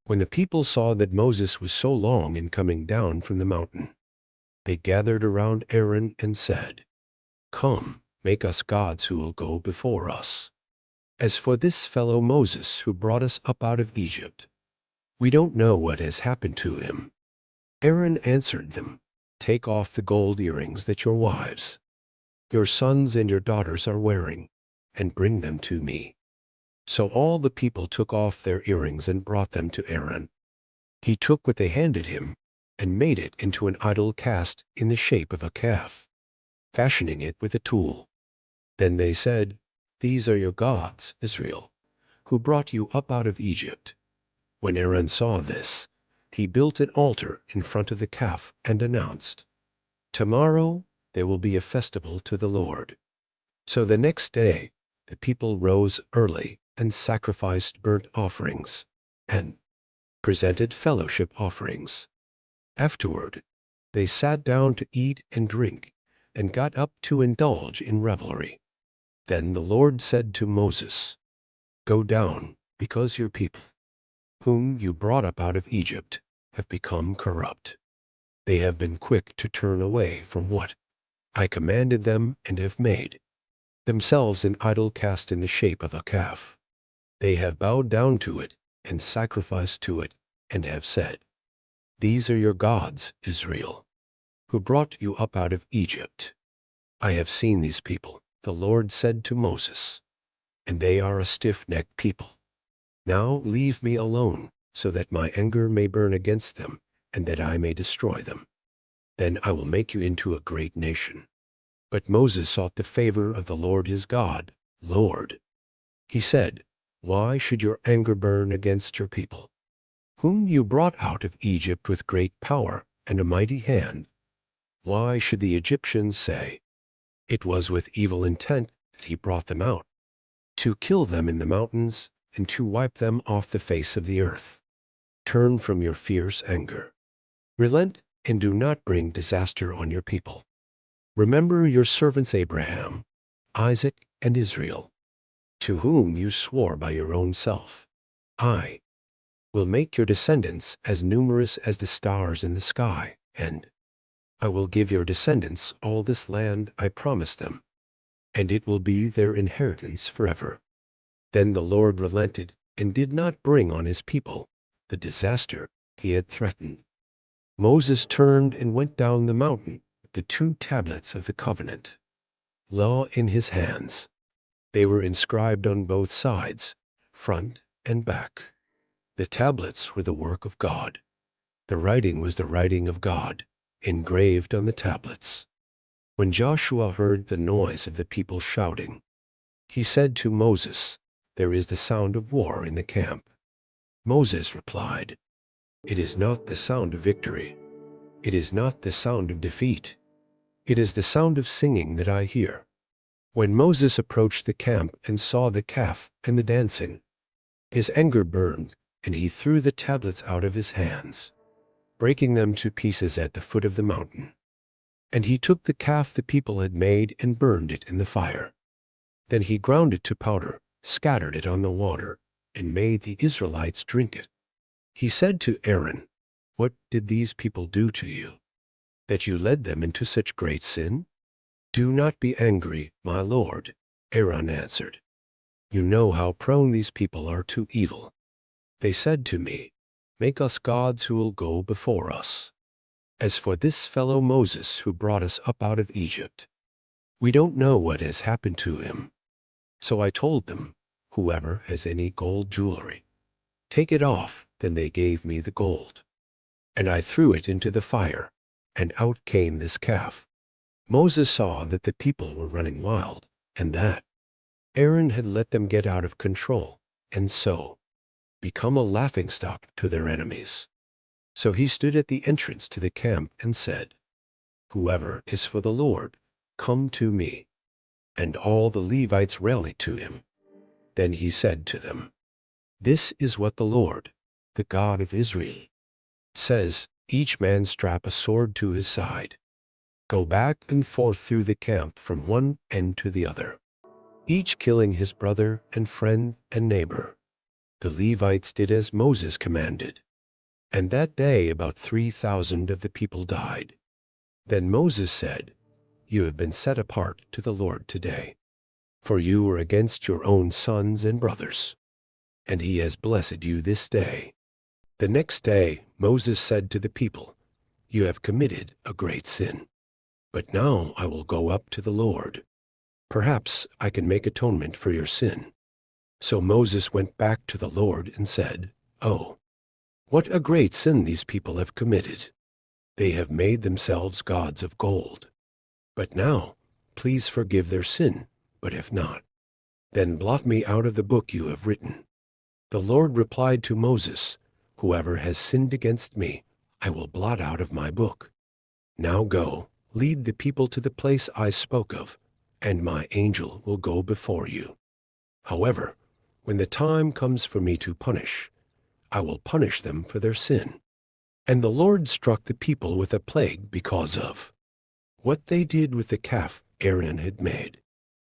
When the people saw that Moses was so long in coming down from the mountain, they gathered around Aaron and said, "Come, make us gods who will go before us. As for this fellow Moses who brought us up out of Egypt, we don't know what has happened to him." Aaron answered them, "Take off the gold earrings that your wives, your sons and your daughters are wearing, and bring them to me." So all the people took off their earrings and brought them to Aaron. He took what they handed him and made it into an idol cast in the shape of a calf, fashioning it with a tool. Then they said, "These are your gods, Israel, who brought you up out of Egypt." When Aaron saw this, he built an altar in front of the calf and announced, "Tomorrow there will be a festival to the Lord." So the next day the people rose early and sacrificed burnt offerings and presented fellowship offerings. Afterward they sat down to eat and drink and got up to indulge in revelry. Then the Lord said to Moses, "Go down, because your people, whom you brought up out of Egypt, have become corrupt. They have been quick to turn away from what I commanded them and have made themselves an idol cast in the shape of a calf. They have bowed down to it and sacrificed to it and have said, 'These are your gods, Israel, who brought you up out of Egypt.' I have seen these people," the Lord said to Moses, "and they are a stiff-necked people. Now leave me alone, so that my anger may burn against them, and that I may destroy them. Then I will make you into a great nation." But Moses sought the favor of the Lord his God. "Lord," he said, "why should your anger burn against your people, whom you brought out of Egypt with great power and a mighty hand? Why should the Egyptians say, 'It was with evil intent that he brought them out, to kill them in the mountains and to wipe them off the face of the earth'? Turn from your fierce anger. Relent and do not bring disaster on your people. Remember your servants Abraham, Isaac, and Israel, to whom you swore by your own self, 'I will make your descendants as numerous as the stars in the sky, and I will give your descendants all this land I promised them, and it will be their inheritance forever.'" Then the Lord relented and did not bring on his people the disaster he had threatened. Moses turned and went down the mountain with the 2 tablets of the covenant, law in his hands. They were inscribed on both sides, front and back. The tablets were the work of God. The writing was the writing of God, engraved on the tablets. When Joshua heard the noise of the people shouting, he said to Moses, "There is the sound of war in the camp." Moses replied, "It is not the sound of victory. It is not the sound of defeat. It is the sound of singing that I hear." When Moses approached the camp and saw the calf and the dancing, his anger burned, and he threw the tablets out of his hands, breaking them to pieces at the foot of the mountain. And he took the calf the people had made and burned it in the fire. Then he ground it to powder, scattered it on the water, and made the Israelites drink it. He said to Aaron, "What did these people do to you, that you led them into such great sin?" "Do not be angry, my lord," Aaron answered. "You know how prone these people are to evil. They said to me, 'Make us gods who will go before us.' As for this fellow Moses who brought us up out of Egypt, we don't know what has happened to him." So I told them, "Whoever has any gold jewelry, take it off." Then they gave me the gold, and I threw it into the fire, and out came this calf. Moses saw that the people were running wild, and that Aaron had let them get out of control, and so become a laughingstock to their enemies. So he stood at the entrance to the camp and said, "Whoever is for the Lord, come to me." And all the Levites rallied to him. Then he said to them, "This is what the Lord, the God of Israel, says, each man strap a sword to his side. Go back and forth through the camp from one end to the other, each killing his brother and friend and neighbor. The Levites did as Moses commanded, and that day about 3,000 of the people died. Then Moses said, "You have been set apart to the Lord today, for you were against your own sons and brothers, and he has blessed you this day." The next day Moses said to the people, "You have committed a great sin. But now I will go up to the Lord. Perhaps I can make atonement for your sin." So Moses went back to the Lord and said, "Oh, what a great sin these people have committed. They have made themselves gods of gold. But now, please forgive their sin, but if not, then blot me out of the book you have written." The Lord replied to Moses, "Whoever has sinned against me, I will blot out of my book. Now go, lead the people to the place I spoke of, and my angel will go before you. However, when the time comes for me to punish, I will punish them for their sin." And the Lord struck the people with a plague because of what they did with the calf Aaron had made.